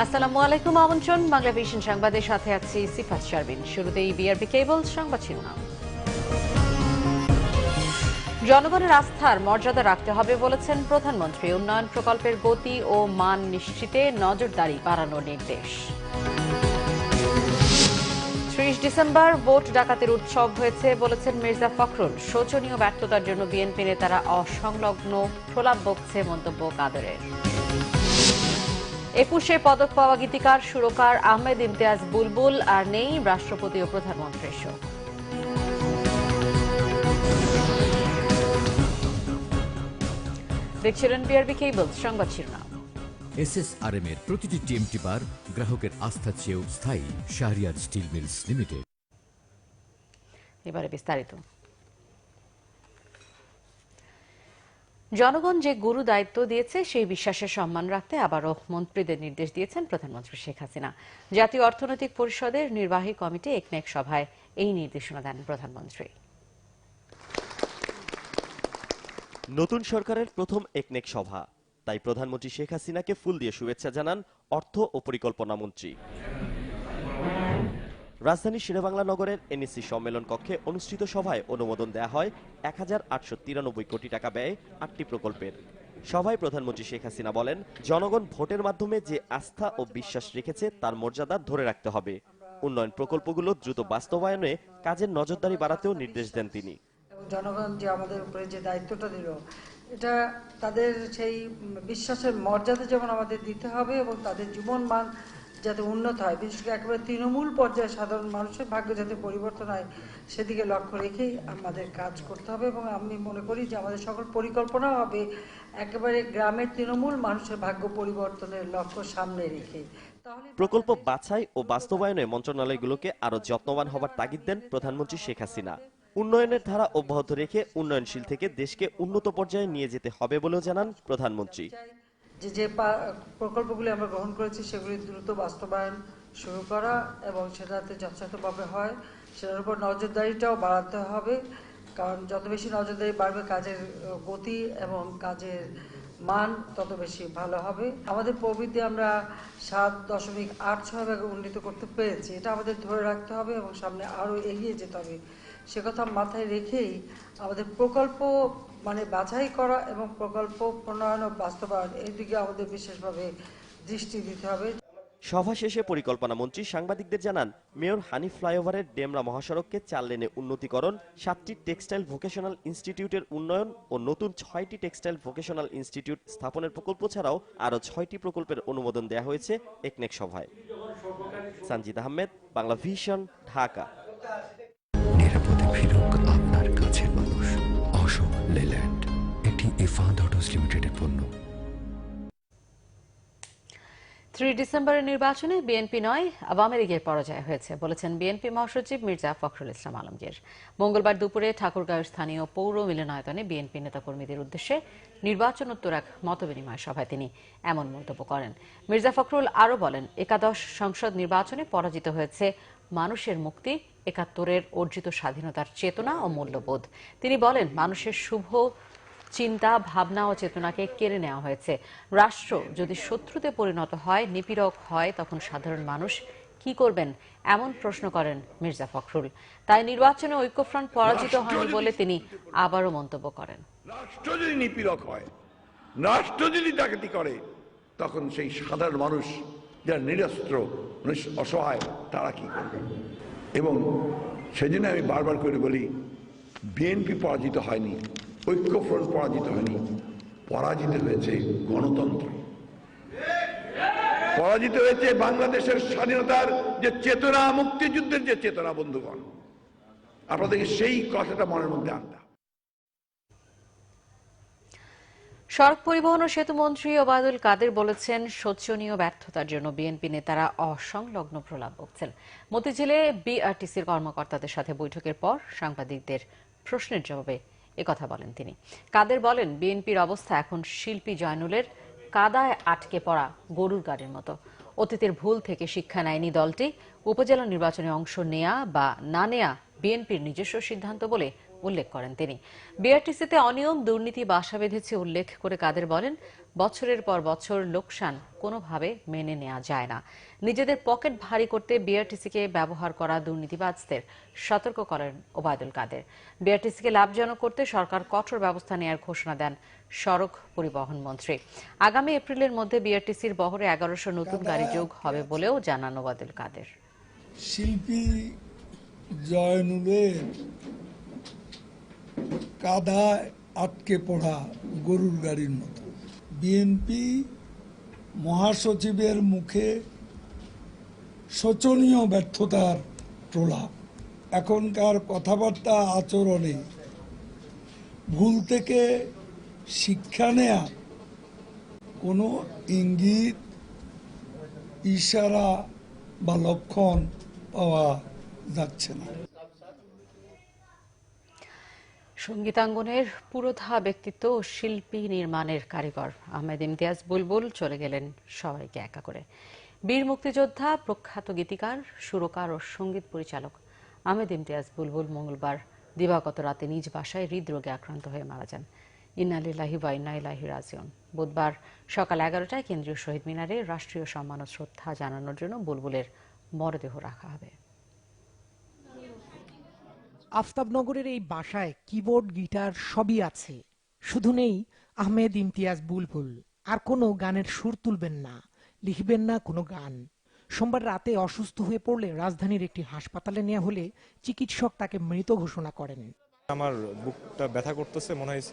আসসালামু আলাইকুম। আমন্ত্রণ বাংলা ভিশন সংবাদের সাথে আছি সিফাত শারবিন। শুরুতেই বিআরবি কেবল সংবাদ শিরোনাম। জনগণের আস্থার মর্যাদা রাখতে হবে বলেছেন প্রধানমন্ত্রী। উন্নয়ন প্রকল্পের গতি ও মান নিশ্চিতে নজরদারি বাড়ানোর নির্দেশ। ৩০ ডিসেম্বর ভোট ডাকাতির উৎসব হয়েছে বলেছেন মির্জা ফখরুল। শোচনীয় ব্যর্থতার জন্য বিএনপি নেতারা অসংলগ্ন, প্রলাপ বকছে মন্তব্য কাদেরের। ২১-এ পদক পাওয়া গীতিকার সুরকার আহমেদ ইমতিয়াজ বুলবুল আর নেই, রাষ্ট্রপতি ও প্রধানমন্ত্রীর শোক। দেখছিলেন বিআরবি কেবল সংবাদ শিরোনাম। এসএসআরএম এর প্রতিটি টিএমটি বার গ্রাহকের আস্থা চেয়েও স্থায়ী। Shahriar steel mills limited. এবারে বিস্তারিত। জনগণ যে গুরু দায়িত্ব দিয়েছে সেই বিশ্বাসের সম্মান রাখতে আবারও মন্ত্রীদের নির্দেশ দিয়েছেন প্রধানমন্ত্রী শেখ হাসিনা। জাতীয় অর্থনৈতিক পরিষদের নির্বাহী কমিটি একনেক সভায় এই নির্দেশনা দেন প্রধানমন্ত্রী। নতুন সরকারের প্রথম একনেক সভা, তাই প্রধানমন্ত্রী শেখ হাসিনাকে ফুল দিয়ে শুভেচ্ছা জানান অর্থ ও পরিকল্পনা মন্ত্রী। রাজধানীর শেরেবাংলা নগরের এনএসসি সম্মেলন কক্ষে অনুষ্ঠিত সভায় অনুমোদন দেয়া হয় ১,৮৯৩ কোটি টাকা ব্যয়ে ৮টি প্রকল্পের। সভায় প্রধানমন্ত্রী শেখ হাসিনা বলেন, জনগণ ভোটের মাধ্যমে যে আস্থা ও বিশ্বাস রেখেছে তার মর্যাদা ধরে রাখতে হবে। উন্নয়ন প্রকল্পগুলো দ্রুত বাস্তবায়নে কাজের নজরদারি বাড়াতেও নির্দেশ দেন তিনি। জনগণ যে আমাদের উপরে যে দায়িত্বটা দিল, এটা তাদের সেই বিশ্বাসের মর্যাদা যেমন আমাদের দিতে হবে এবং তাদের জীবন মান যাতে উন্নত হয়, বিশেষ করে একেবারে তৃণমূল পর্যায়ে সাধারণ মানুষের ভাগ্য যাতে পরিবর্তন হয় সেদিকে লক্ষ্য রেখেই আমাদের কাজ করতে হবে। এবং আমি মনে করি যে আমাদের সকল পরিকল্পনাও হবে একেবারে গ্রামের তৃণমূল মানুষের ভাগ্য পরিবর্তনের লক্ষ্য সামনে রেখে। প্রকল্প বাছাই ও বাস্তবায়নে মন্ত্রণালয়গুলোকে আরো যত্নবান হবার তাগিদ দেন প্রধানমন্ত্রী শেখ হাসিনা। উন্নয়নের ধারা অব্যাহত রেখে উন্নয়নশীল থেকে দেশকে উন্নত পর্যায়ে নিয়ে যেতে হবে বলেও জানান প্রধানমন্ত্রী। যে প্রকল্পগুলি আমরা গ্রহণ করেছি সেগুলি দ্রুত বাস্তবায়ন শুরু করা এবং সেটাতে যথাযথভাবে হয় সেটার উপর নজরদারিটাও বাড়াতে হবে, কারণ যত বেশি নজরদারি বাড়বে কাজের গতি এবং কাজের মান তত বেশি ভালো হবে। আমাদের প্রবৃদ্ধি আমরা ৭.৮৬ উন্নীত করতে পেরেছি, এটা আমাদের ধরে রাখতে হবে এবং সামনে আরও এগিয়ে যেতে হবে। সে কথা মাথায় রেখেই আমাদের প্রকল্প বাছাই করা এবং প্রকল্প প্রণয়ন ও বাস্তবায়ন এই দিকে আমাদের বিশেষভাবে দৃষ্টি দিতে হবে। সভা শেষে পরিকল্পনা মন্ত্রী সাংবাদিকদের জানান, মেয়র হানিফ ফ্লাইওভারের ডেমরা মহাসড়ককে ৪ লেনে উন্নতিকরণ, ৭টি টেক্সটাইল ভোকেশনাল ইনস্টিটিউটের উন্নয়ন ও নতুন ৬টি টেক্সটাইল ভোকেশনাল ইনস্টিটিউট স্থাপনের প্রকল্প ছাড়াও আরও ৬টি প্রকল্পের অনুমোদন দেওয়া হয়েছে একনেক সভায়। সানজিদ আহমেদ, বাংলা ভিশন, ঢাকা। নিরাপদে ফিরুক আপনার কাছের মানুষ। অশোক লেল্যান্ড, এটি ইফাদ অটোস লিমিটেডের পণ্য। ৩ ডিসেম্বরের নির্বাচনে বিএনপি নয় আওয়ামী লীগের পরাজয় হয়েছে বলেছেন বিএনপি মহাসচিব মির্জা ফখরুল ইসলাম আলমগীর। মঙ্গলবার দুপুরে ঠাকুরগাঁওয়ের স্থানীয় পৌর মিলনায়তনে বিএনপি নেতাকর্মীদের উদ্দেশ্যে নির্বাচনোত্তর এক মতবিনিময় সভায় তিনি এমন মন্তব্য করেন। মির্জা ফখরুল আরও বলেন, একাদশ সংসদ নির্বাচনে পরাজিত হয়েছে মানুষের মুক্তি, ৭১-এর অর্জিত স্বাধীনতার চেতনা ও মূল্যবোধ। তিনি বলেন, মানুষের শুভ চিন্তা, ভাবনা ও চেতনাকে কেড়ে নেওয়া হয়েছে। রাষ্ট্র যদি শত্রুতে পরিণত হয়, নিপীড়ক হয়, তখন সাধারণ মানুষ কি করবেন এমন প্রশ্ন করেন মির্জা ফখরুল। তাই নির্বাচনে ঐক্যফ্রন্ট পরাজিত হয়নি বলে তিনি আবারও মন্তব্য করেন। রাষ্ট্র যদি নিপীড়ক হয়, রাষ্ট্র যদি ডাকাতি করে, তখন সেই সাধারণ মানুষ যারা নিরস্ত্র অসহায় তারা কি করবে? এবং সেজন্য আমি বারবার করে বলি, বিএনপি পরাজিত হয়নি, ঐক্যফ্রন্ট পরাজিত হয়নি, পরাজিত হয়েছে গণতন্ত্র, পরাজিত হয়েছে বাংলাদেশের স্বাধীনতার যে চেতনা, মুক্তিযুদ্ধের যে চেতনা। বন্ধুগণ, আপনাদেরকে সেই কথাটা মনের মধ্যে আনতে। সড়ক পরিবহন ও সেতু মন্ত্রী ওবায়দুল কাদের বলেছেন, শোচনীয় ব্যর্থতার জন্য বিএনপি নেতারা অসংলগ্ন প্রলাপ বকছেন। মতিঝিলে বিআরটিসির কর্মকর্তাদের সাথে বৈঠকের পর সাংবাদিকদের প্রশ্নের জবাবে একথা বলেন তিনি। কাদের বলেন, বিএনপির অবস্থা এখন শিল্পী জয়নুলের কাদায় আটকে পড়া গরুর গাড়ির মতো। অতীতের ভুল থেকে শিক্ষা নেয়নি দলটি। উপজেলা নির্বাচনে অংশ নেয়া বা না নেয়া বিএনপির নিজস্ব সিদ্ধান্ত বলে উল্লেখ করেন তিনি। বিআরটিসিতে অনিয়ম দুর্নীতি বাসা বেঁধেছে উল্লেখ করে কাদের বলেন, বছরের পর বছর লোকসান কোনোভাবে মেনে নেওয়া যায় না। নিজেদের পকেট ভারী করতে বিআরটিসিকে ব্যবহার করা দুর্নীতিবাজদের সতর্ক করেন ওবায়দুল কাদের। বিআরটিসিকে লাভজনক করতে সরকার কঠোর ব্যবস্থা নেওয়ার ঘোষণা দেন সড়ক পরিবহন মন্ত্রী। আগামী এপ্রিলের মধ্যে বিআরটিসির বহরে 1100 নতুন গাড়ি যোগ হবে বলেও জানান ওবায়দুল কাদের। শিল্পী জয়নুলের কাদায় আটকে পড়া গরুর গাড়ির মতো। বিএনপি মহাসচিবের মুখে শোচনীয় ব্যর্থতার প্রলাপ। এখনকার কথাবার্তা আচরণে ভুল থেকে শিক্ষা নেয়া কোনো ইঙ্গিত, ইশারা বা লক্ষণ পাওয়া যাচ্ছে না। সঙ্গীতাঙ্গনের পুরোধা ব্যক্তিত্ব ও শিল্পী নির্মাণের কারিগর আহমেদ ইমতিয়াজ বুলবুল চলে গেলেন সবাইকে একা করে। বীর মুক্তিযোদ্ধা, প্রখ্যাত গীতিকার, সুরকার ও সঙ্গীত পরিচালক আহমেদ ইমতিয়াজ বুলবুল মঙ্গলবার দিবাগত রাতে নিজ বাসায় হৃদরোগে আক্রান্ত হয়ে মারা যান। ইন্না লিল্লাহি ওয়া ইন্না ইলাইহি রাজিউন। বুধবার সকাল 11টায় কেন্দ্রীয় শহীদ মিনারে রাষ্ট্রীয় সম্মান ও শ্রদ্ধা জানানোর জন্য বুলবুলের মরদেহ রাখা হবে। আফতাবনগরের এই বাসায় কিবোর্ড, গিটার সবই আছে, শুধু নেই আহমেদ ইমতিয়াজ বুলবুল। আর কোনো গানের সুর তুলবেন না, লিখবেন না কোনো গান। সোমবার রাতে অসুস্থ হয়ে পড়লে রাজধানীর একটি হাসপাতালে নেওয়া হলে চিকিৎসক তাকে মৃত ঘোষণা করেন। আমার বুকটা ব্যথা করতেছে, মনে হয়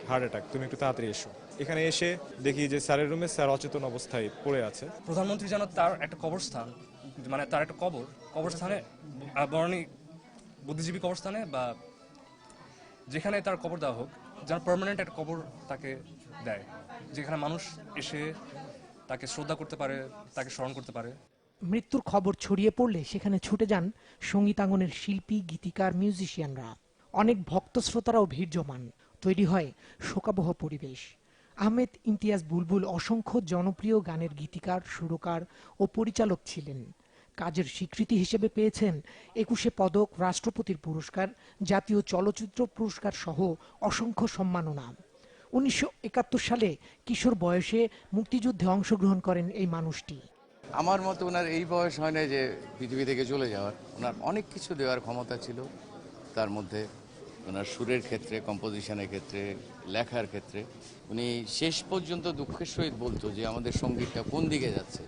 হার্ট অ্যাটাক, তুমি একটু তাড়াতাড়ি এসো। এখানে এসে দেখি যে স্যারের রুমে স্যার অচেতন অবস্থায় পড়ে আছে। প্রধানমন্ত্রী যেন তার একটা কবরস্থান, মানে তার একটা কবরস্থানে, বরণী বুদ্ধিজীবী কবরস্থানে বা যেখানে তার কবর দেওয়া হোক, যেন পার্মানেন্ট একটা কবর তাকে দেয়, যেখানে মানুষ এসে তাকে শ্রদ্ধা করতে পারে, তাকে স্মরণ করতে পারে। মৃত্যুর খবর ছড়িয়ে পড়লে সেখানে ছুটে যান সঙ্গীতাঙ্গনের শিল্পী, গীতিকার, মিউজিশিয়ানরা। অনেক ভক্ত শ্রোতারাও ভিড় জমান, তৈরি হয় শোকাবহ পরিবেশ। আহমেদ ইমতিয়াজ বুলবুল অসংখ্য জনপ্রিয় গানের গীতিকার, সুরকার ও পরিচালক ছিলেন। কাজের স্বীকৃতি হিসেবে পেয়েছেন 21 পদক, রাষ্ট্রপতির পুরস্কার, জাতীয় চলচ্চিত্র পুরস্কার সহ অসংখ্য সম্মাননা। 1971 সালে কিশোর বয়সে মুক্তিযুদ্ধে অংশগ্রহণ করেন এই মানুষটি। আমার মতে ওনার এই বয়স হয় না যে পৃথিবী থেকে চলে যাওয়ার। ওনার অনেক কিছু দেওয়ার ক্ষমতা ছিল, তার মধ্যে ওনার সুরের ক্ষেত্রে, কম্পোজিশনের ক্ষেত্রে, লেখার ক্ষেত্রে। উনি শেষ পর্যন্ত দুঃখের সহিত বলতো যে আমাদের সঙ্গীতটা কোন দিকে যাচ্ছে,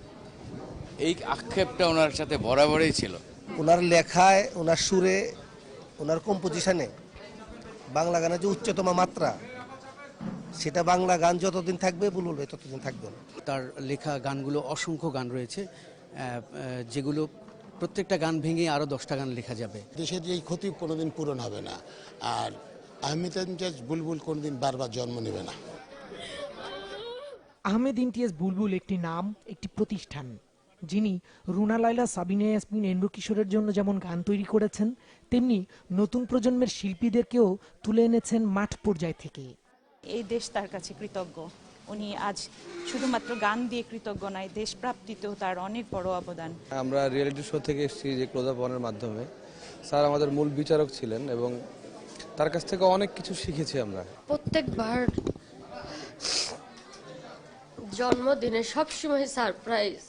এই আক্ষেপটা ওনার সাথে বরাবরই ছিল। ওনার লেখায়, ওনার সুরে, ওনার কম্পোজিশনে বাংলা গানের যে উচ্চতম মাত্রা, সেটা বাংলা গান যতদিন থাকবে বুলবুল ভাই ততদিন থাকবে না। তার লেখা গানগুলো অসংখ্য গান রয়েছে, যেগুলো প্রত্যেকটা গান ভেঙে আরো 10টা গান লেখা যাবে। দেশের এই ক্ষতি কোনোদিন পূরণ হবে না, আর আহমেদ ইমতিয়াজ বুলবুল কোনোদিন বারবার জন্ম নেবে না। আহমেদ ইমতিয়াজ বুলবুল একটি নাম, একটি প্রতিষ্ঠান, যিনি রুনা লায়লা, সাবিনা ইয়াসমিন, এন্ড্রু কিশোরের জন্য যেমন গান তৈরি করেছেন, তেমনি নতুন প্রজন্মের শিল্পীদেরকেও তুলে এনেছেন মাঠ পর্যায় থেকে। এই দেশ তার কাছে কৃতজ্ঞ। উনি আজ শুধুমাত্র গান দিয়ে কৃতজ্ঞ নয়, দেশ প্রাপ্তিতেও তার অনেক বড় অবদান। আমরা রিয়েলিটি শো থেকে এসেছি, যে ক্লোজ আপ ওয়ানের মাধ্যমে। স্যার আমাদের মূল বিচারক ছিলেন এবং তার কাছ থেকে অনেক কিছু শিখেছি আমরা। প্রত্যেকবার জন্মদিনে সবসময় সারপ্রাইজ,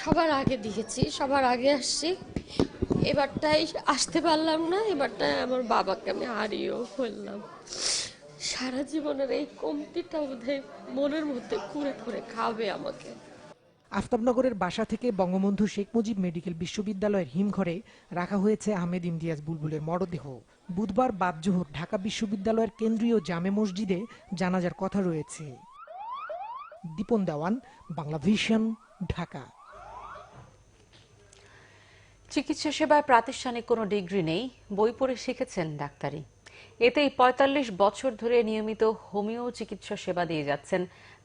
সবার আগে দিয়েছি, সবার আগে আসছি। এবারটাই আসতে পারলাম না, এবারটাই আমার বাবাকে আমি হারিয়েও ফেললাম। সারা জীবনের এই কমতিটা বোধহয় মনের মধ্যে ঘুরে ঘুরে খাবে আমাকে। আফতাবনগরের বাসা থেকে বঙ্গবন্ধু শেখ মুজিব মেডিকেল বিশ্ববিদ্যালয়ের হিমঘরে রাখা হয়েছে আহমেদ ইমতিয়াজ বুলবুলের মরদেহ। বুধবার বাদ জোহর ঢাকা বিশ্ববিদ্যালয়ের কেন্দ্রীয় জামে মসজিদে জানাজার কথা রয়েছে। দীপন দেওয়ান, বাংলা ভিশন, ঢাকা। চিকিৎসা সেবায় প্রাতিষ্ঠানিক কোনো ডিগ্রি নেই, বই পড়ে শিখেছেন ডাক্তারি। এতেই 45 বছর ধরে নিয়মিত হোমিও চিকিৎসা সেবা দিয়ে যাচ্ছেন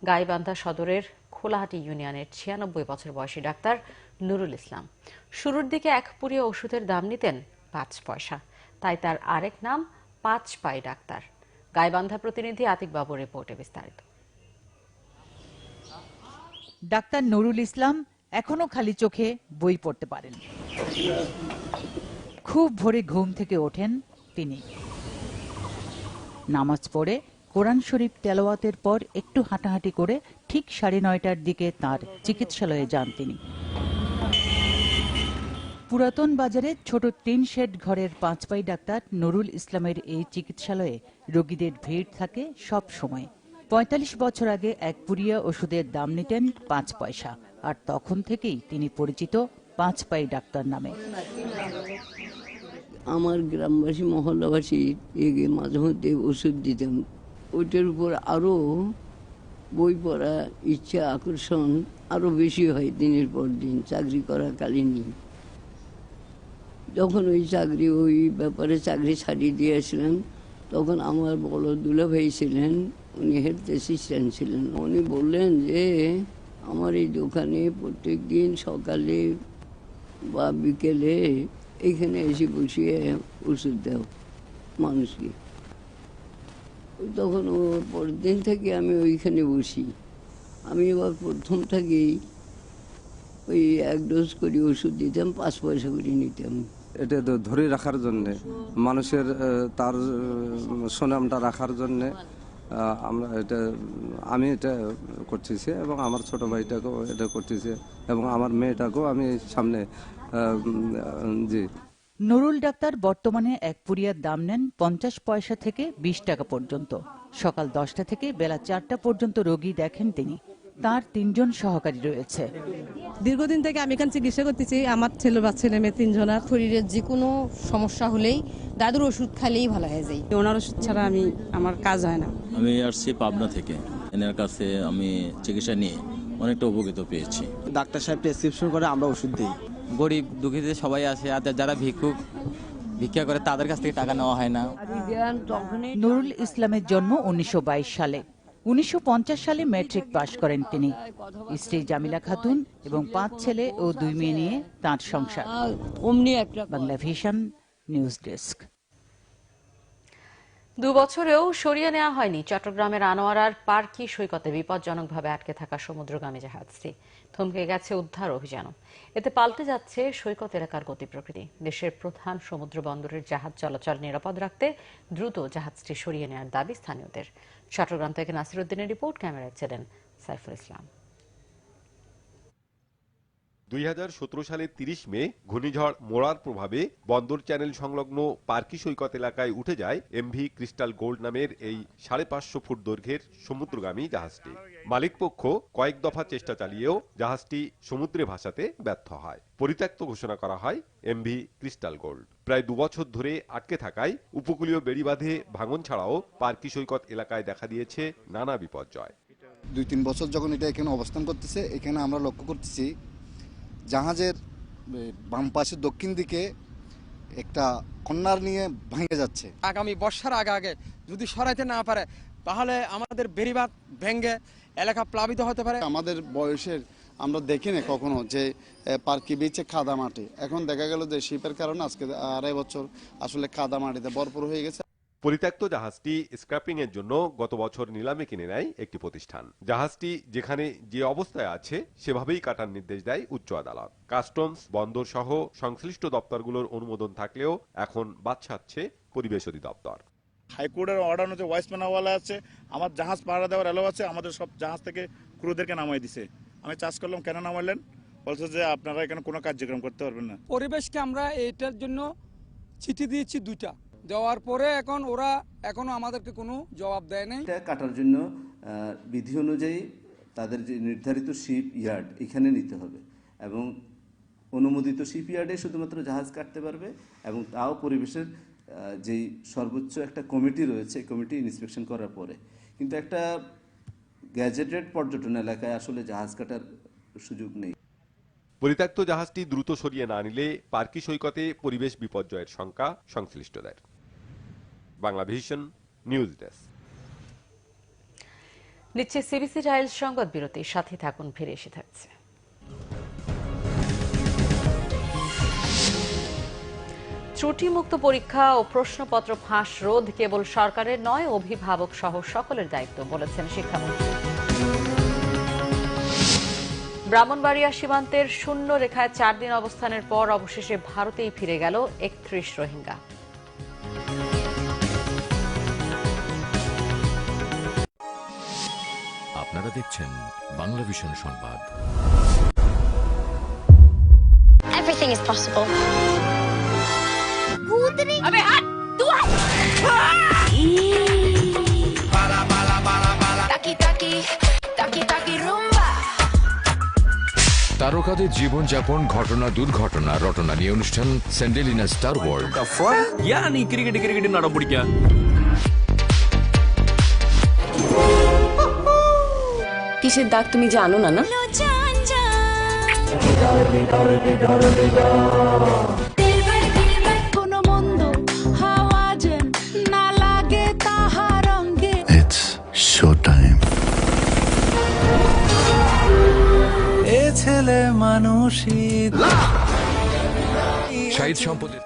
গাইবান্ধা সদরের খোলাহাটি ইউনিয়নের 96 বছর বয়সী ডাক্তার নুরুল ইসলাম। শুরুর দিকে এক পুরিয়া ওষুধের দাম নিতেন 5 পয়সা, তাই তার আরেক নাম 5 পাই ডাক্তার। গাইবান্ধা প্রতিনিধি আতিক বাবুর রিপোর্টে বিস্তারিত। ডাক্তার নুরুল ইসলাম এখনো খালি চোখে বই পড়তে পারেন। খুব ভোরে ঘুম থেকে ওঠেন, তিনি। নামাজ পড়ে কোরআন শরীফ তেলাওয়াতের পর একটু হাঁটাহাঁটি করে ঠিক 9:30টার দিকে তার চিকিৎসালয়ে যান তিনি। পুরাতন বাজারে ছোট টিন শেড ঘরের 5 পাই ডাক্তার নুরুল ইসলামের এই চিকিৎসালয়ে রোগীদের ভিড় থাকে সব সময়। 45 বছর আগে এক পুরিয়া ওষুধের দাম নিতেন 5 পয়সা, আর তখন থেকেই তিনি পরিচিত 5 পাই ডাক্তার নামে। আমার গ্রামবাসী মহল্লাবাসী এগে মাঝে মধ্যে ওষুধ দিতাম, ওইটার উপর আরও বই পড়া ইচ্ছা আকর্ষণ আরও বেশি হয় দিনের পর দিন চাকরি করাকালীনই। যখন ওই ব্যাপারে চাকরি ছাড়িয়ে দিয়েছিলেন, তখন আমার বড় দুলাভাই ছিলেন, উনি হেড অ্যাসিস্ট্যান্ট ছিলেন। উনি বললেন যে আমার এই দোকানে প্রত্যেক দিন সকালে বা বিকেলে এখানে এসে বসিয়ে ওষুধ দাও মানুষকে। তখন ও পরের দিন থেকে আমি ওইখানে বসি। আমি এবার প্রথম থেকেই ওই 1 ডোজ করে ওষুধ দিতাম, 5 পয়সা করে নিতাম। এটা ধরে রাখার জন্যে, মানুষের তার সুনামটা রাখার জন্যে আমি এটা করতেছি এবং আমার ছোট ভাইটাকেও এটা করতেছি এবং আমার মেয়েটাকেও আমি সামনে জি। নুরুল ডাক্তার বর্তমানে এক পুরিয়ার দাম নেন 50 পয়সা থেকে 20 টাকা পর্যন্ত। সকাল 10টা থেকে বেলা 4টা পর্যন্ত রোগী দেখেন তিনি। তার 3 জন সহকারী রয়েছে। দীর্ঘদিন থেকে আমি এখানে চিকিৎসা করতেছি। আমার ছেলে বা ছেলে মেয়ে 3 জনের শরীরের যে কোনো সমস্যা হলেই দাদুর ওষুধ খাইলেই ভালো হয়ে যায়। ওনার ওষুধ ছাড়া আমার কাজ হয় না। আমি আসছি পাবনা থেকে, এনার কাছে আমি চিকিৎসা নিয়ে অনেকটা উপকৃত পেয়েছি। ডাক্তার সাহেব প্রেসক্রিপশন করে আমরা ওষুধ দিই। গরিব দুঃখীদের সবাই আছে, আর যারা ভিক্ষা করে তাদের কাছ থেকে টাকা নেওয়া হয় না। নুরুল ইসলামের জন্ম 1922 সালে। 1950 সালে ম্যাট্রিক পাশ করেন তিনি। স্ত্রী জামিলা খাতুন এবং 5 ছেলে ও 2 মেয়ে নিয়ে তাঁর সংসার। Bangla vision news desk. 2 বছরেও সরিয়ে নেওয়া হয়নি চট্টগ্রামের আনোয়ারার পার্কি সৈকতে বিপজ্জনকভাবে আটকে থাকা সমুদ্রগামী জাহাজটি। থমকে গেছে উদ্ধার অভিযানও। এতে পাল্টে যাচ্ছে সৈকত এলাকার গতি প্রকৃতি। দেশের প্রধান সমুদ্র বন্দরের জাহাজ চলাচল নিরাপদ রাখতে দ্রুত জাহাজটি সরিয়ে নেওয়ার দাবি স্থানীয়দের। চট্টগ্রাম থেকে নাসির উদ্দিনের রিপোর্ট, ক্যামেরায় ছিলেন সাইফুল ইসলাম। 2017 সালের 30 মে ঘূর্ণিঝড় মোড়ার প্রভাবে বন্দর চ্যানেল সংলগ্ন পার্কি সৈকত এলাকায় উঠে যায় এমভি ক্রিস্টাল গোল্ড নামের এই 550 ফুট দৈর্ঘ্যের সমুদ্রগামী জাহাজটি। মালিকপক্ষ কয়েক দফা চেষ্টা চালিয়েও জাহাজটি সমুদ্রে ভাসাতে ব্যর্থ হয়। পরিত্যক্ত ঘোষণা করা হয় এমভি ক্রিস্টাল গোল্ড। প্রায় 2 বছর ধরে আটকে থাকায় উপকূলীয় বেড়িবাঁধে ভাঙন ছাড়াও পার্কি সৈকত এলাকায় দেখা দিয়েছে নানা বিপর্যয়। 2-3 বছর যখন এটা এখানে অবস্থান করতেছে, এখানে আমরা লক্ষ্য করতেছি জাহাজের বাম পাশে দক্ষিণ দিকে একটা কন্যার নিয়ে ভেঙে যাচ্ছে। আগামী বর্ষার আগে যদি সরাইতে না পারে তাহলে আমাদের বেড়িবাঁধ ভেঙে এলাকা প্লাবিত হতে পারে। আমাদের বয়সের আমরা দেখি না কখনো যে পার্কি বিচে কাদা মাটি, এখন দেখা গেল যে শিপের কারণে আজকে 2.5 বছর আসলে কাদা মাটিতে ভরপুর হয়ে গেছে। পরিত্যক্ত জাহাজটি স্ক্র্যাপিং এর জন্য গত বছর নিলামে কিনে নেয় একটি প্রতিষ্ঠান। জাহাজটি যেখানে যে অবস্থায় আছে সেভাবেই কাটার নির্দেশ দেয় উচ্চ আদালত। কাস্টমস, বন্দর সহ সংশ্লিষ্ট দপ্তরগুলোর অনুমোদন থাকলেও এখন বাদ সাধছে পরিবেশ অধিদপ্তর। হাইকোর্টের অর্ডার অনুযায়ী ওয়াইসম্যানওয়ালা আছে, আমার জাহাজ পাহারা দেওয়ার এলাও আছে, আমাদের সব জাহাজ থেকে ক্রুদেরকে নামাই দিছে। আমি চার্জ করলাম কেন নামাইলেন, বলছে যে আপনারা এখানে কোনো কার্যক্রম করতে পারবেন না। পরিবেশকে আমরা এটার জন্য চিঠি দিয়েছি 2টা, দেওয়ার পরে এখন ওরা এখনো আমাদেরকে কোনো জবাব দেয় নাই। এটা কাটার জন্য বিধি অনুযায়ী তাদের যে নির্ধারিত শিপ ইয়ার্ড এখানে নিতে হবে এবং অনুমোদিত শিপ ইয়ার্ডে শুধুমাত্র জাহাজ কাটতে পারবে এবং তাও পরিবেশের যেই সর্বোচ্চ একটা কমিটি রয়েছে, কমিটি ইন্সপেকশন করার পরে। কিন্তু একটা গ্যাজেটেড পর্যটন এলাকায় আসলে জাহাজ কাটার সুযোগ নেই। পরিত্যক্ত জাহাজটি দ্রুত সরিয়ে না নিলে পার্কি সৈকতে পরিবেশ বিপর্যয়ের শঙ্কা সংশ্লিষ্টদের। Bangla vision news desk. নিচ্ছে সিবিসি টাইলস সংবাদ বিরতি, সাথে থাকুন, ফিরে এসে থাকছে। ত্রুটিমুক্ত পরীক্ষা ও প্রশ্নপত্র ফাঁস রোধ কেবল সরকারের নয়, অভিভাবক সহ সকলের দায়িত্ব, বলেছেন শিক্ষামন্ত্রী। ব্রাহ্মণবাড়িয়া সীমান্তের শূন্য রেখায় 4 দিন অবস্থানের পর অবশেষে ভারতেই ফিরে গেল 31 রোহিঙ্গা। আপনারা দেখছেন বাংলা ভিশন সংবাদ। Everything is possible. अबे हट तू Taki taki taki taki rumba. তারকাদের জীবনযাপন, ঘটনা দুর্ঘটনা, রটনা নিয়ে অনুষ্ঠান Sandalina star world. yani cricket nada പിടിക്കുക কিসের দাগ তুমি জানো না না? কোনো মন্দ হাওয়া যেন না লাগে তাহার অঙ্গে। It's show time. এ ছেলে মানুষই শাহিদ সম্পদের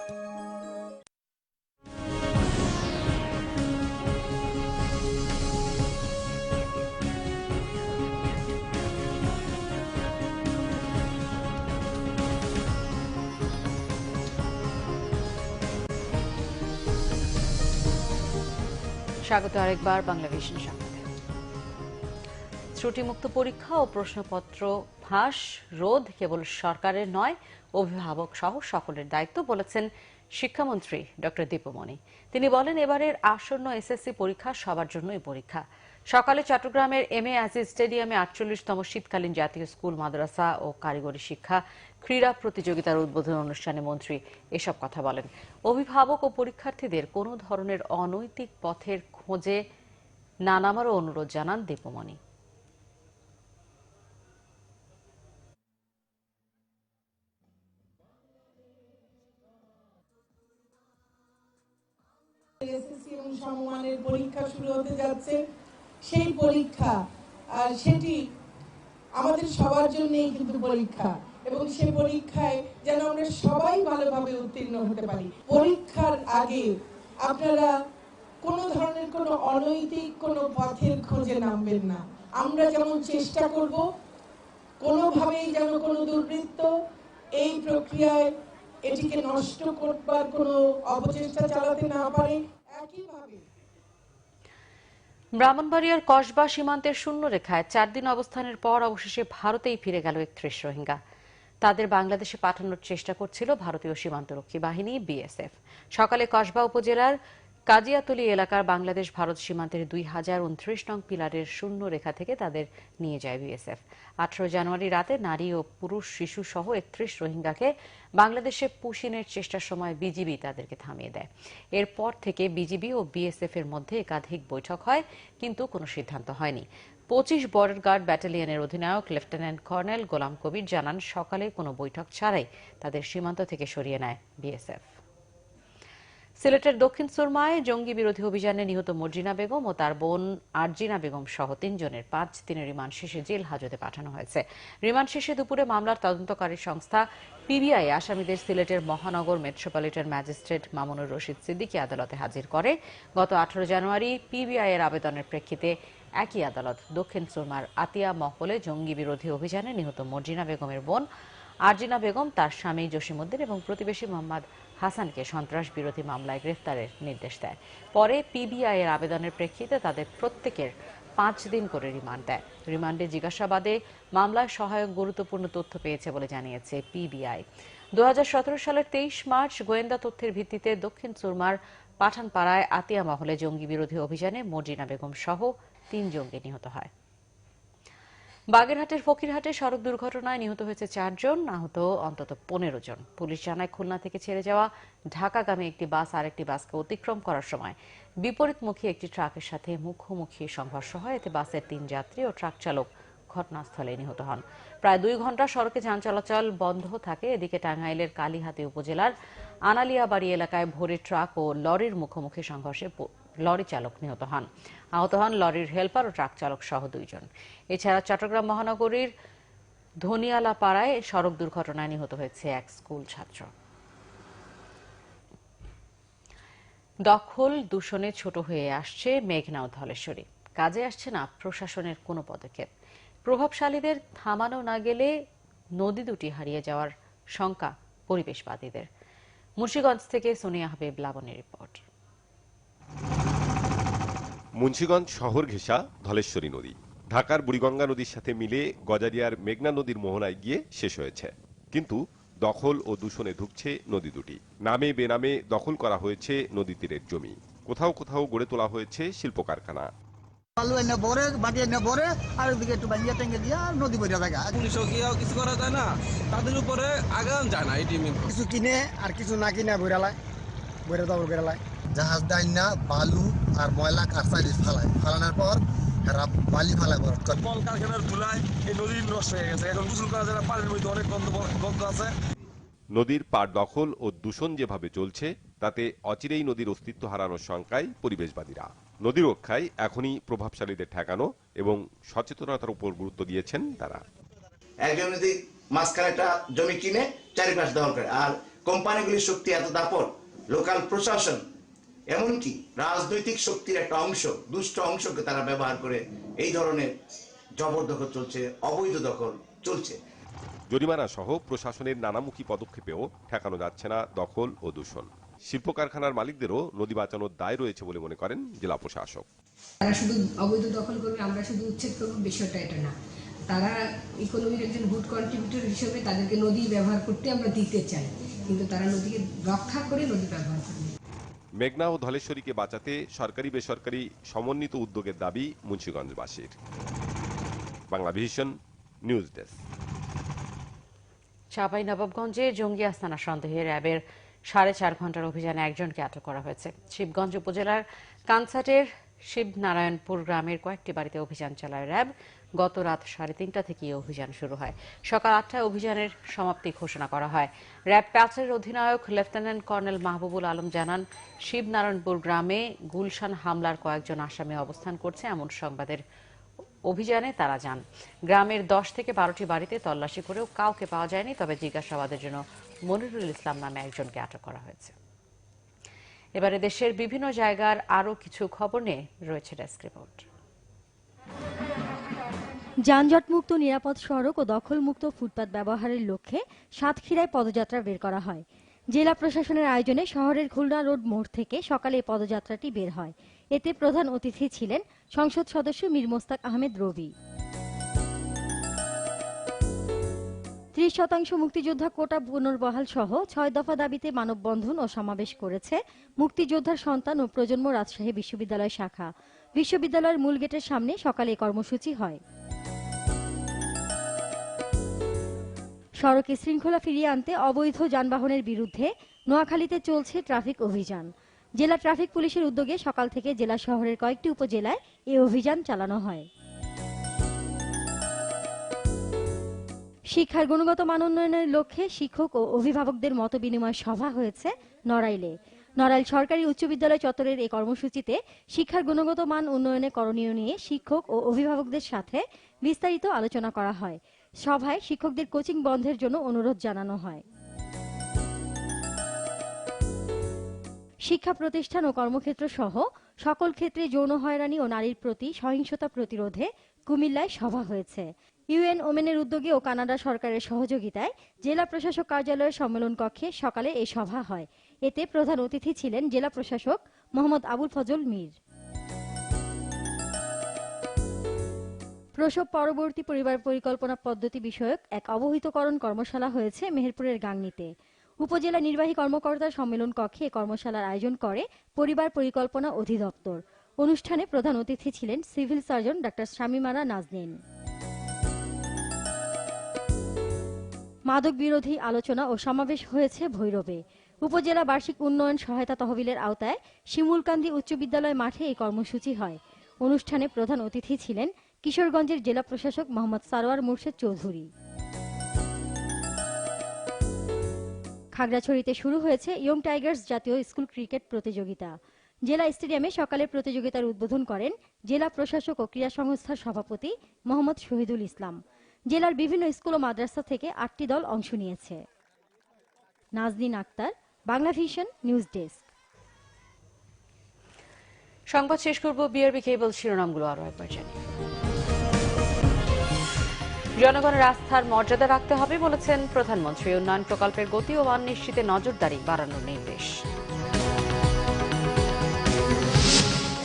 স্বাগত আরেকবার বাংলা ভিশন সংবাদে। ত্রুটিমুক্ত পরীক্ষা ও প্রশ্নপত্র ফাঁস রোধ কেবল সরকারের নয়, অভিভাবক সহ সকলের দায়িত্ব বলেছেন শিক্ষামন্ত্রী ডক্টর দীপুমণি। তিনি বলেন, এবারের আসন্ন এসএসসি পরীক্ষা সবার জন্যই পরীক্ষা। সকালে চট্টগ্রামের এমএ আজিজ স্টেডিয়ামে ৪৮তম শীতকালীন জাতীয় স্কুল, মাদ্রাসা ও কারিগরি শিক্ষা ক্রীড়া প্রতিযোগিতার উদ্বোধন অনুষ্ঠানে মন্ত্রী এসব কথা বলেন। অভিভাবক ও পরীক্ষার্থীদের কোনো ধরনের অনৈতিক পথের খোঁজে না নামারও অনুরোধ জানান দীপুমণি। সমমানের পরীক্ষা শুরু হতে যাচ্ছে। সেই পরীক্ষা আর সেটি আমাদের সবার জন্যই কিন্তু পরীক্ষা, এবং সেই পরীক্ষায় যেন আমরা সবাই ভালোভাবে উত্তীর্ণ হতে পারি। পরীক্ষার আগে আপনারা কোনো ধরনের কোনো অনৈতিক কোনো পথের খোঁজে নামবেন না। আমরা যেমন চেষ্টা করব কোনোভাবেই যেন কোনো দুর্বৃত্ত এই প্রক্রিয়ায় এটিকে নষ্ট করবার কোনো অপচেষ্টা চালাতে না পারে। একইভাবে ব্রাহ্মণবাড়িয়ার কসবা সীমান্তের শূন্য রেখায় ৪ দিন অবস্থানের পর অবশেষে ভারতেই ফিরে গেল ৩১ রোহিঙ্গা। তাদের বাংলাদেশে পাঠানোর চেষ্টা করছিল ভারতীয় সীমান্তরক্ষী বাহিনী বিএসএফ। সকালে কসবা উপজেলার কাজিয়াতলী এলাকার বাংলাদেশ ভারত সীমান্তের ২০২৯ নং পিলারের শূন্য রেখা থেকে তাদের নিয়ে যায় বিএসএফ। ১৮ জানুয়ারি রাতে নারী ও পুরুষ শিশু সহ ৩১ রোহিঙ্গাকে বাংলাদেশে পুশিনের চেষ্টার সময় বিজিবি তাদেরকে থামিয়ে দেয়। এরপর থেকে বিজিবি ও বিএসএফ এর মধ্যে একাধিক বৈঠক হয়, কিন্তু কোনো সিদ্ধান্ত হয়নি। ২৫ বর্ডার গার্ড ব্যাটালিয়নের অধিনায়ক লেফটেন্যান্ট কর্নেল গোলাম কবির জানান, সকালে কোনো বৈঠক ছাড়াই তাদের সীমান্ত থেকে সরিয়ে নেয় বিএসএফ। সিলেটের দক্ষিণ সুরমায় জঙ্গি বিরোধী অভিযানে নিহত মর্জিনা বেগম ও তার বোন আরজিনা বেগম সহ ৩ জনের ৫ দিনের রিমান্ড শেষে জেল হাজতে পাঠানো হয়েছে। রিমান্ড শেষে দুপুরে মামলার তদন্তকারী সংস্থা পিবিআই আসামিদের সিলেটের মহানগর মেট্রোপলিটন ম্যাজিস্ট্রেট মামুনুর রশিদ সিদ্দিকী আদালতে হাজির করে। গত ১৮ জানুয়ারি পিবিআই এর আবেদনের প্রেক্ষিতে একই আদালত দক্ষিণ সুরমার আতিয়া মহলে জঙ্গি বিরোধী অভিযানে নিহত মর্জিনা বেগমের বোন আরজিনা বেগম, তার স্বামী জসিমউদ্দিন এবং প্রতিবেশী মোহাম্মদ হাসানকে সন্ত্রাস বিরোধী মামলায় গ্রেফতারের নির্দেশ দেয়। পরে পিবিআই এর আবেদনের প্রেক্ষিতে তাদের প্রত্যেকের ৫ দিন করে রিমান্ড দেয়। রিমান্ডে জিজ্ঞাসাবাদে মামলায় সহায়ক গুরুত্বপূর্ণ তথ্য পেয়েছে বলে জানিয়েছে পিবিআই। ২০১৭ সালের ২৩ মার্চ গোয়েন্দা তথ্যের ভিত্তিতে দক্ষিণ সুরমার পাঠানপাড়ায় আতিয়া মহলে জঙ্গি বিরোধী অভিযানে মর্জিনা বেগম সহ ৩ জঙ্গি নিহত হয়। বাগেরহাটের ফকিরহাটে সড়ক দুর্ঘটনায় নিহত হয়েছে ৪ জন, আহত অন্তত ১৫ জন। পুলিশ জানায়, খুলনা থেকে ছেড়ে যাওয়া ঢাকাগামী একটি বাস আরেকটি বাসকে অতিক্রম করার সময় বিপরীতমুখী একটি ট্রাকের সাথে মুখোমুখি সংঘর্ষ হয়। এতে বাসের ৩ যাত্রী ও ট্রাক চালক ঘটনাস্থলে নিহত হন। প্রায় ২ ঘন্টা সড়কে যান চলাচল বন্ধ থাকে। এদিকে টাঙ্গাইলের কালিহাতী উপজেলার আনালিয়াবাড়ি এলাকায় ভোরে ট্রাক ও লরির মুখোমুখি সংঘর্ষে লরি চালক নিহত হন। আহত হন লরির হেলপার ও ট্রাক চালক সহ ২ জন। এছাড়া চট্টগ্রাম মহানগরীর ধনিয়ালা পাড়ায় সড়ক দুর্ঘটনায় নিহত হয়েছে এক স্কুল ছাত্র। দখল দূষণে ছোট হয়ে আসছে মেঘনা ও ধলেশ্বরী। কাজে আসছে না প্রশাসনের কোনো পদক্ষেপ। প্রভাবশালীদের থামানো না গেলে নদী দুটি হারিয়ে যাওয়ার শঙ্কা পরিবেশবাদীদের। মুন্সিগঞ্জ থেকে সোনিয়া হাবিব লাবণীর রিপোর্ট। মুন্সিগঞ্জ শহর ঘেঁষা ধলেশ্বরী নদী। ঢাকার বুড়িগঙ্গা নদীর সাথে মিলে গজারিয়ার মেঘনা নদীর মোহনায় গিয়ে শেষ হয়েছে। কিন্তু দখল ও দূষণে ধুঁকছে নদী দুটি। নামে বেনামে দখল করা হয়েছে নদী তীরের জমি। কোথাও কোথাও গড়ে তোলা হয়েছে শিল্প কারখানা। বালু এনে ভরে মাটি এনে ভরে আর ওদিকে একটু বাঙ্গিয়া টেঙ্গে দিয়া নদী ভরে জায়গা পুলিশও গিয়েও কিছু করা যায় না, তাদের উপরে আগাম যায় না। এটি কিছু কিনে আর কিছু না কিনে ভরে দখল করে লাই। জাহাজ ডাইন না বালু আর ময়লা কারসাইড ফালানোর পর এরা বালি ফালা করে কল কারখানার ধুলায় এই নদী নষ্ট হয়ে গেছে। এখন গোসল করা যায় না, পানির মধ্যে অনেক গন্ধ আছে। নদীর পাড় দখল ও দূষণ যেভাবে চলছে তাতে অচিরেই নদীর অস্তিত্ব হারানোর শঙ্কায় পরিবেশবাদীরা। নদী রক্ষায় এখনই প্রভাবশালীদের ঠেকানো এবং সচেতনতার উপর গুরুত্ব দিয়েছেন তারা। একজন যদি মাঝখানে একটা জমি কিনে চারিপাশ দখল করে, আর কোম্পানিগুলির শক্তি এত দাপট, লোকাল প্রশাসন এমনকি রাজনৈতিক শক্তির একটা অংশ, দুষ্ট অংশকে তারা ব্যবহার করে এই ধরনের জবরদখল চলছে, অবৈধ দখল চলছে। জরিমানা সহ প্রশাসনের নানামুখী পদক্ষেপেও ঠেকানো যাচ্ছে না দখল ও দূষণ। শিল্প কারখানার মালিকদেরও নদী বাঁচানোর দায় রয়েছে বলে মনে করেন জেলা প্রশাসক। তারা শুধু অবৈধ দখল করবে, আমরা শুধু উচ্ছেদ করবো, বিষয়টা এটা না। তারা ইকোনমির একজন গুড কন্ট্রিবিউটর হিসেবে তাদেরকে নদী ব্যবহার করতে আমরা দিতে চাই, কিন্তু তারা নদীকে রক্ষা করে নদী ব্যবহার করবে। মেঘনা ও ধলেশ্বরীকে বাঁচাতে সরকারি বেসরকারি সমন্বিত উদ্যোগের দাবি মুন্সিগঞ্জবাসীর। Bangla vision news desk. চাঁপাইনবাবগঞ্জে জঙ্গি আস্তানা সন্দেহে র্যাবের 4.5 ঘন্টার অভিযানে একজনকে আটক করা হয়েছে। শিবগঞ্জ উপজেলার কানসাটের শিবনারায়ণপুর গ্রামের কয়েকটি বাড়িতে অভিযান চালায় র্যাব। গত রাত 3:30টা থেকে অভিযান শুরু হয়। সকাল 8টায় অভিযানের সমাপ্তি ঘোষণা করা হয়। র্যাব 5-এর অধিনায়ক লেফটেন্যান্ট কর্নেল মাহবুবুল আলম জানান, শিবনারায়ণপুর গ্রামে গুলশান হামলার কয়েকজন আসামি অবস্থান করছে এমন সংবাদের অভিযানে তারা যান। গ্রামের 10 থেকে 12টি বাড়িতে তল্লাশি করেও কাউকে পাওয়া যায়নি, তবে জিজ্ঞাসাবাদের জন্য মনিরুল ইসলাম নামে একজনকে আটক করা হয়েছে। এবারে দেশের বিভিন্ন জায়গার আরও কিছু খবর নিয়ে রয়েছে ডেস্ক রিপোর্ট। যানজটমুক্ত নিরাপদ সড়ক ও দখলমুক্ত ফুটপাত ব্যবহারের লক্ষ্যে সাতক্ষীরায় পদযাত্রা বের করা হয়। জেলা প্রশাসনের আয়োজনে শহরের খুলনা রোড মোড় থেকে সকালে এই পদযাত্রাটি বের হয়। এতে প্রধান অতিথি ছিলেন সংসদ সদস্য মীর মোস্তাক আহমেদ রবি। 30% মুক্তিযোদ্ধা কোটা পুনর্বহাল সহ 6 দফা দাবিতে মানববন্ধন ও সমাবেশ করেছে মুক্তিযোদ্ধার সন্তান ও প্রজন্ম রাজশাহী বিশ্ববিদ্যালয় শাখা। বিশ্ববিদ্যালয়ের মূল গেটের সামনে সকালে কর্মসূচি হয়। সড়কে শৃঙ্খলা ফিরিয়ে আনতে অবৈধ যানবাহনের বিরুদ্ধে নোয়াখালীতে চলছে ট্রাফিক অভিযান। জেলা ট্রাফিক পুলিশের উদ্যোগে সকাল থেকে জেলা শহরের কয়েকটি উপজেলায় এই অভিযান চালানো হয়। শিক্ষার গুণগত মান উন্নয়নের লক্ষ্যে শিক্ষক ও অভিভাবকদের মতবিনিময় সভা হয়েছে নড়াইলে। নড়াইল সরকারি উচ্চ বিদ্যালয় চত্বরের এই কর্মসূচিতে শিক্ষার গুণগত মান উন্নয়নে করণীয় নিয়ে শিক্ষক ও অভিভাবকদের সাথে বিস্তারিত আলোচনা করা হয়। সভায় শিক্ষকদের কোচিং বন্ধের জন্য অনুরোধ জানানো হয়। শিক্ষা প্রতিষ্ঠান ও কর্মক্ষেত্র সহ সকল ক্ষেত্রে যৌন হয়রানি ও নারীর প্রতি সহিংসতা প্রতিরোধে কুমিল্লায় সভা হয়েছে। ইউএন ওমেনের উদ্যোগে ও কানাডা সরকারের সহযোগিতায় জেলা প্রশাসক কার্যালয়ের সম্মেলন কক্ষে সকালে এই সভা হয়। এতে প্রধান অতিথি ছিলেন জেলা প্রশাসক মোহাম্মদ আবুল ফজল মীর। প্রসব পরবর্তী পরিবার পরিকল্পনা পদ্ধতি বিষয়ক এক অবহিতকরণ কর্মশালা হয়েছে মেহেরপুরের গাংনীতে। উপজেলা নির্বাহী কর্মকর্তার সম্মেলন কক্ষে কর্মশালার আয়োজন করে পরিবার পরিকল্পনা অধিদপ্তর। অনুষ্ঠানে প্রধান অতিথি ছিলেন সিভিল সার্জন ডাক্তার শামিমারা নাজনীন। মাদক বিরোধী আলোচনা ও সমাবেশ হয়েছে ভৈরবে। উপজেলা বার্ষিক উন্নয়ন সহায়তা তহবিলের আওতায় শিমুলকান্দি উচ্চ বিদ্যালয় মাঠে এই কর্মসূচি হয়। অনুষ্ঠানে প্রধান অতিথি ছিলেন কিশোরগঞ্জের জেলা প্রশাসক মোহাম্মদ সারোয়ার মুর্শেদ চৌধুরী। খাগড়াছড়িতে শুরু হয়েছে ইয়ং টাইগার্স জাতীয় স্কুল ক্রিকেট প্রতিযোগিতা। জেলা স্টেডিয়ামে সকালে প্রতিযোগিতার উদ্বোধন করেন জেলা প্রশাসক ও ক্রীড়া সংস্থার সভাপতি মোহাম্মদ শহীদুল ইসলাম। জেলার বিভিন্ন স্কুল ও মাদ্রাসা থেকে 8টি দল অংশ নিয়েছে। Nazneen Akhtar, Bangla vision news desk. সংবাদ শেষ করব বিআরবি কেবল শিরোনামগুলো আরো একবার জানি। জনগণের আস্থার মর্যাদা রাখতে হবে বলেছেন প্রধানমন্ত্রী। উন্নয়ন প্রকল্পের গতি ও মান নিশ্চিতে নজরদারি বাড়ানোর নির্দেশ।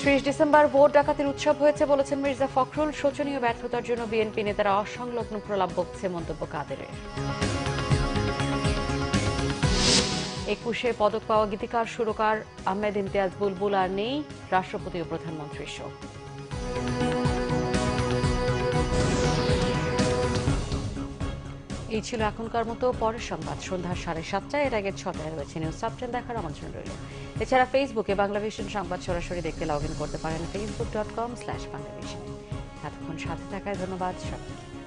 30 ডিসেম্বর ভোট ডাকাতির উৎসব হয়েছে বলেছেন মির্জা ফখরুল। শোচনীয় ব্যর্থতার জন্য বিএনপি নেতারা অসংলগ্ন প্রলাপ বকছে মন্তব্য কাদেরের। 21-এ পদক পাওয়া গীতিকার সুরকার আহমেদ ইমতিয়াজ বুলবুল আর নেই, রাষ্ট্রপতি ও প্রধানমন্ত্রীর শোক। এই ছিল এখনকার মতো। পরের সংবাদ সন্ধ্যা 7:30। এর আগে 6টায় রয়েছে নিউজ সাবটেন দেখার আমন্ত্রণ রইল। এছাড়া ফেসবুকে বাংলাভিশন সংবাদ সরাসরি দেখতে লগ ইন করতে পারেন facebook.com/বাংলাভিশন। এতক্ষণ সাথে থাকায় ধন্যবাদ সবাইকে।